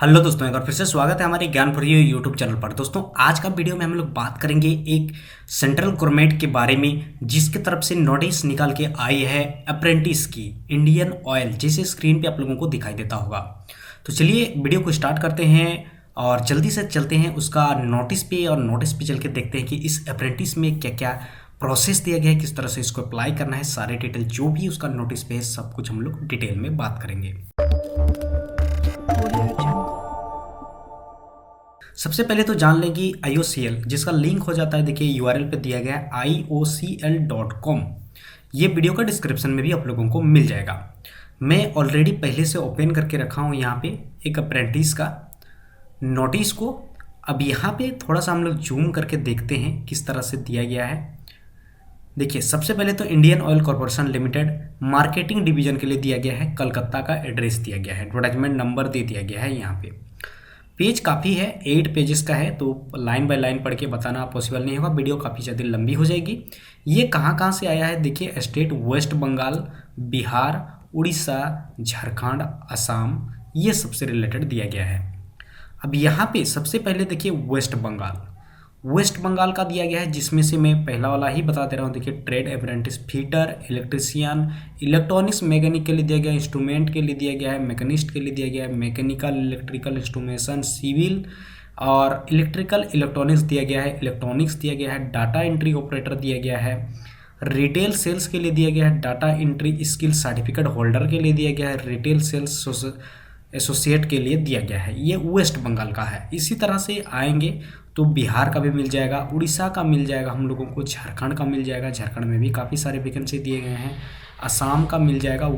Hello दोस्तों, एक बार फिर से स्वागत है हमारे ज्ञान फॉर यू यूट्यूब चैनल पर। दोस्तों, आज का वीडियो में हम लोग बात करेंगे एक सेंट्रल गवर्नमेंट के बारे में जिसकी तरफ से नोटिस निकाल के आई है अप्रेंटिस की, इंडियन ऑयल, जैसे स्क्रीन पे आप लोगों को दिखाई देता होगा। तो चलिए वीडियो को स्टार्ट करते हैं और जल्दी से चलते हैं उसका नोटिस पे, और नोटिस पे चल के देखते हैं कि इस अप्रेंटिस में क्या क्या प्रोसेस दिया गया है, किस तरह से इसको अप्लाई करना है। सारे डिटेल जो भी उसका नोटिस पे है सब कुछ हम लोग डिटेल में बात करेंगे। सबसे पहले तो जान लें कि IOCL जिसका लिंक हो जाता है, देखिए URL पे दिया गया है iocl.com। ये वीडियो का डिस्क्रिप्शन में भी आप लोगों को मिल जाएगा। मैं ऑलरेडी पहले से ओपन करके रखा हूँ यहाँ पे एक अप्रेंटिस का नोटिस को। अब यहाँ पे थोड़ा सा हम लोग जूम करके देखते हैं किस तरह से दिया गया है। देखिए, सबसे पहले तो Indian oil corporation limited marketing division के लिए दिया गया है, कलकत्ता का एड्रेस दिया गया है, एडवर्टाइजमेंट नंबर दे दिया गया है। यहाँ पे पेज काफ़ी है, 8 पेजेस का है, तो लाइन बाय लाइन पढ़ के बताना पॉसिबल नहीं होगा, वीडियो काफ़ी ज़्यादा लंबी हो जाएगी। ये कहाँ कहाँ से आया है देखिए, स्टेट वेस्ट बंगाल, बिहार, उड़ीसा, झारखंड, असम, ये सबसे रिलेटेड दिया गया है। अब यहाँ पे सबसे पहले देखिए वेस्ट बंगाल का दिया गया है, जिसमें से मैं पहला वाला ही बता दे रहा हूँ। देखिए, trade apprentice, fitter, electrician, electronics mechanic के लिए दिया गया है, इंस्ट्रूमेंट के लिए दिया गया है, मैकेनिस्ट के लिए दिया गया है, मैकेनिकल इलेक्ट्रिकल इंस्ट्रूमेशन, सिविल और इलेक्ट्रिकल इलेक्ट्रॉनिक्स दिया गया है, इलेक्ट्रॉनिक्स दिया गया है, डाटा एंट्री ऑपरेटर दिया गया है, रिटेल सेल्स के लिए दिया गया है, data entry skill certificate holder के लिए दिया गया है, रिटेल सेल्स एसोसिएट के लिए दिया गया है। ये वेस्ट बंगाल का है। इसी तरह से आएंगे तो बिहार का भी मिल जाएगा, उड़ीसा का मिल जाएगा हम लोगों को, झारखंड का मिल जाएगा, झारखंड में भी काफ़ी सारे वैकेंसी दिए गए हैं, असम का मिल जाएगा।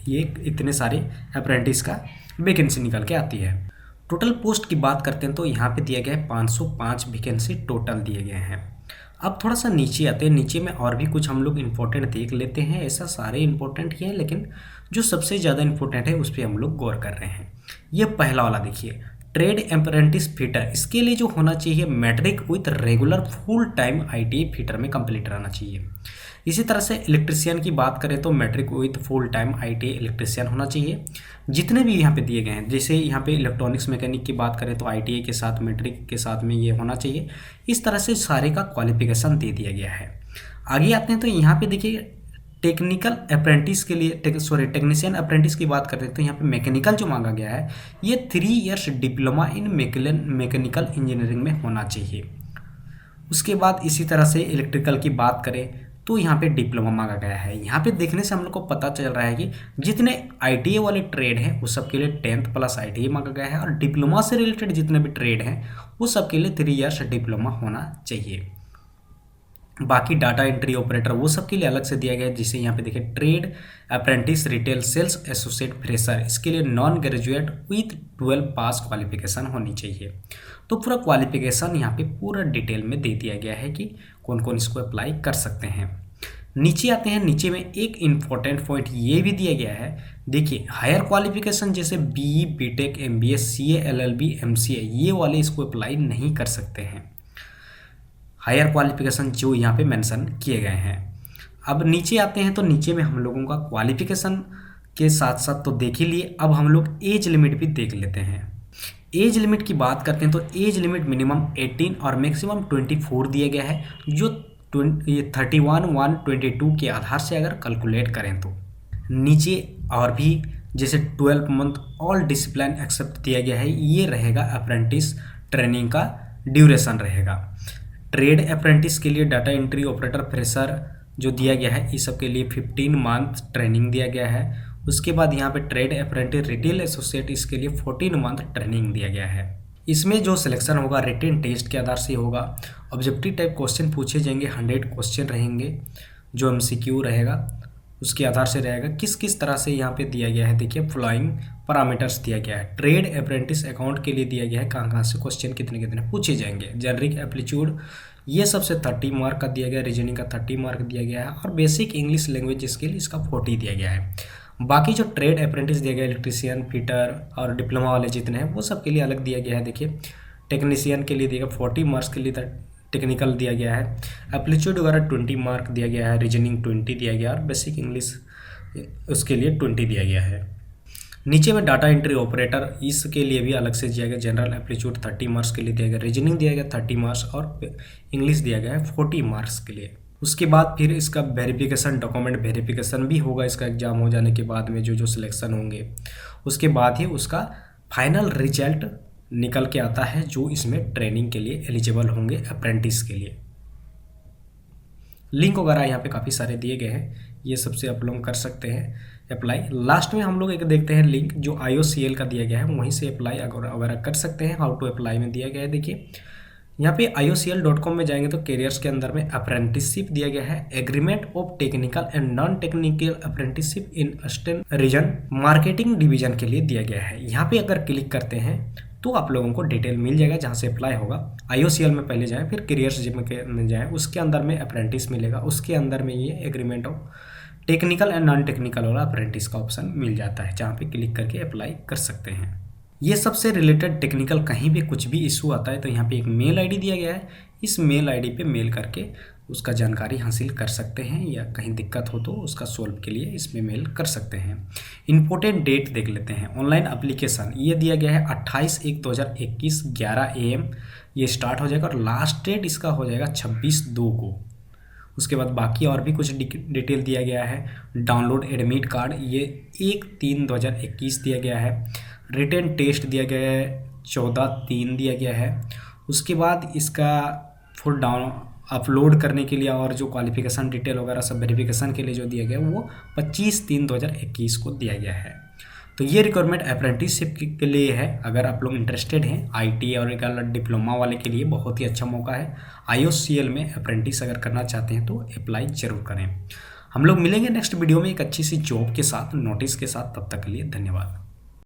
ये इतने सारे अप्रेंटिस का वैकेंसी निकल के आती है। टोटल पोस्ट की बात करते हैं तो यहाँ पे दिया गया है 505 वैकेंसी टोटल दिए गए हैं। अब थोड़ा सा नीचे आते हैं, नीचे में और भी कुछ हम लोग इम्पोर्टेंट देख लेते हैं। ऐसा सारे इम्पोर्टेंट ही हैं, लेकिन जो सबसे ज़्यादा इम्पोर्टेंट है उस पर हम लोग गौर कर रहे हैं। ये पहला वाला देखिए, ट्रेड अप्रेंटिस फिटर, इसके लिए जो होना चाहिए matric with regular full time ITI fitter में कंप्लीट रहना चाहिए। इसी तरह से इलेक्ट्रिशियन की बात करें तो matric with full time ITI electrician होना चाहिए। जितने भी यहाँ पे दिए गए हैं, जैसे यहाँ पे इलेक्ट्रॉनिक्स मैकेनिक की बात करें तो ITI के साथ मैट्रिक के साथ में ये होना चाहिए। इस तरह से सारे का क्वालिफिकेशन दे दिया गया है। आगे आते हैं तो यहाँ पे देखिए टेक्निकल अप्रेंटिस के लिए टेक्नीशियन अप्रेंटिस की बात करते हैं तो यहाँ पे मैकेनिकल जो मांगा गया है ये 3 years diploma in mechanical engineering में होना चाहिए। उसके बाद इसी तरह से इलेक्ट्रिकल की बात करें तो यहाँ पे डिप्लोमा मांगा गया है। यहाँ पे देखने से हम लोग को पता चल रहा है कि जितने ITI वाले ट्रेड हैं वो सबके लिए 10th प्लस ITI मांगा गया है, और डिप्लोमा से रिलेटेड जितने भी ट्रेड हैं वो सबके लिए 3 इयर्स डिप्लोमा होना चाहिए। बाकी डाटा एंट्री ऑपरेटर वो सब के लिए अलग से दिया गया है, जिसे यहाँ पे देखिए trade apprentice, retail sales associate, fresher, इसके लिए non graduate with 12 pass qualification होनी चाहिए। तो पूरा क्वालिफिकेशन यहाँ पे पूरा डिटेल में दे दिया गया है कि कौन कौन इसको अप्लाई कर सकते हैं। नीचे आते हैं, नीचे में एक इम्पॉर्टेंट पॉइंट ये भी दिया गया है। देखिए, हायर क्वालिफिकेशन जैसे BE, BTech, MBA, CA, LLB, MCA, ये वाले इसको अप्लाई नहीं कर सकते हैं। हायर क्वालिफिकेशन जो यहाँ पे मेंशन किए गए हैं। अब नीचे आते हैं तो नीचे में हम लोगों का क्वालिफिकेशन के साथ साथ तो देख ही लिए, अब हम लोग एज लिमिट भी देख लेते हैं। एज लिमिट की बात करते हैं तो एज लिमिट मिनिमम 18 और मैक्सिमम 24 दिया गया है, जो 31/1/22 के आधार से अगर कैलकुलेट करें तो। नीचे और भी जैसे 12 मंथ ऑल डिसिप्लिन एक्सेप्ट दिया गया है, ये रहेगा अप्रेंटिस ट्रेनिंग का ड्यूरेशन रहेगा। ट्रेड अप्रेंटिस के लिए डाटा एंट्री ऑपरेटर, फ्रेशर जो दिया गया है, इस सब के लिए 15 मंथ ट्रेनिंग दिया गया है। उसके बाद यहाँ पे ट्रेड अप्रेंटिस, रिटेल एसोसिएट, इसके लिए 14 मंथ ट्रेनिंग दिया गया है। इसमें जो सिलेक्शन होगा रिटेन टेस्ट के आधार से होगा। ऑब्जेक्टिव टाइप क्वेश्चन पूछे जाएंगे, 100 क्वेश्चन रहेंगे, जो MCQ रहेगा उसके आधार से रहेगा। किस किस तरह से यहाँ पे दिया गया है देखिए, फ्लोइंग पैरामीटर्स दिया गया है। ट्रेड अप्रेंटिस अकाउंट के लिए दिया गया है कहाँ कहाँ से क्वेश्चन कितने कितने पूछे जाएंगे। जेनरिक एप्टीट्यूड ये सबसे 30 मार्क का दिया गया है, रीजनिंग का 30 मार्क दिया गया है, और बेसिक इंग्लिश लैंग्वेज स्किल इसका 40 दिया गया है। बाकी जो ट्रेड अप्रेंटिस दिया गया है, इलेक्ट्रीशियन, फिटर और डिप्लोमा वाले जितने हैं वो सब के लिए अलग दिया गया है। देखिए, टेक्नीशियन के लिए दिया 40 मार्क्स के लिए टेक्निकल दिया गया है, एप्टीट्यूड वगैरह 20 मार्क दिया गया है, रीजनिंग 20 दिया गया है, और बेसिक इंग्लिश उसके लिए 20 दिया गया है। नीचे में डाटा एंट्री ऑपरेटर, इसके लिए भी अलग से दिया गया। जनरल एप्टीट्यूड 30 मार्क्स के लिए दिया गया, रीजनिंग दिया गया 30 मार्क्स और इंग्लिश दिया गया है 40 मार्क्स के लिए। उसके बाद फिर इसका वेरिफिकेशन, डॉक्यूमेंट वेरिफिकेशन भी होगा इसका एग्जाम हो जाने के बाद में, जो सिलेक्शन होंगे उसके बाद ही उसका फाइनल रिजल्ट निकल के आता है, जो इसमें ट्रेनिंग के लिए एलिजिबल होंगे अप्रेंटिस के लिए। लिंक वगैरह यहाँ पे काफ़ी सारे दिए गए हैं, ये सबसे आप लोग कर सकते हैं अप्लाई। लास्ट में हम लोग एक देखते हैं लिंक जो IOCL का दिया गया है, वहीं से अप्लाई वगैरह कर सकते हैं। हाउ टू अप्लाई में दिया गया है, देखिए यहाँ पे IOCL.com में जाएंगे तो कैरियर्स के अंदर में अप्रेंटिसशिप दिया गया है, agreement of technical and non technical apprenticeship in eastern region marketing division के लिए दिया गया है। यहाँ पे अगर क्लिक करते हैं तो आप लोगों को डिटेल मिल जाएगा जहाँ से अप्लाई होगा। IOCL में पहले जाएं, फिर कैरियर्स में जाएं, उसके अंदर में अप्रेंटिस मिलेगा, उसके अंदर में ये agreement of technical and non technical वाला अप्रेंटिस का ऑप्शन मिल जाता है, जहाँ पे क्लिक करके अप्लाई कर सकते हैं। ये सबसे रिलेटेड टेक्निकल कहीं भी कुछ भी इशू आता है तो यहाँ पे एक मेल आईडी दिया गया है, इस मेल आईडी पे मेल करके उसका जानकारी हासिल कर सकते हैं, या कहीं दिक्कत हो तो उसका सोल्व के लिए इसमें मेल कर सकते हैं। इम्पोर्टेंट डेट देख लेते हैं। ऑनलाइन एप्लीकेशन ये दिया गया है 28/1/2021 11 AM ये स्टार्ट हो जाएगा और लास्ट डेट इसका हो जाएगा 26/2 को। उसके बाद बाकी और भी कुछ डिटेल दिया गया है। डाउनलोड एडमिट कार्ड ये 1/3/2021 दिया गया है। रिटन टेस्ट दिया गया है 14/3 दिया गया है। उसके बाद इसका फुल डाउन अपलोड करने के लिए और जो क्वालिफिकेशन डिटेल वगैरह सब वेरिफिकेशन के लिए जो दिया गया वो 25/3/2021 को दिया गया है। तो ये रिक्वायरमेंट अप्रेंटिसशिप के लिए है। अगर आप लोग इंटरेस्टेड हैं IT और एक डिप्लोमा वाले के लिए बहुत ही अच्छा मौका है। IOCL में अप्रेंटिस अगर करना चाहते हैं तो अप्लाई जरूर करें। हम लोग मिलेंगे नेक्स्ट वीडियो में एक अच्छी सी जॉब के साथ, नोटिस के साथ। तब तक के लिए धन्यवाद।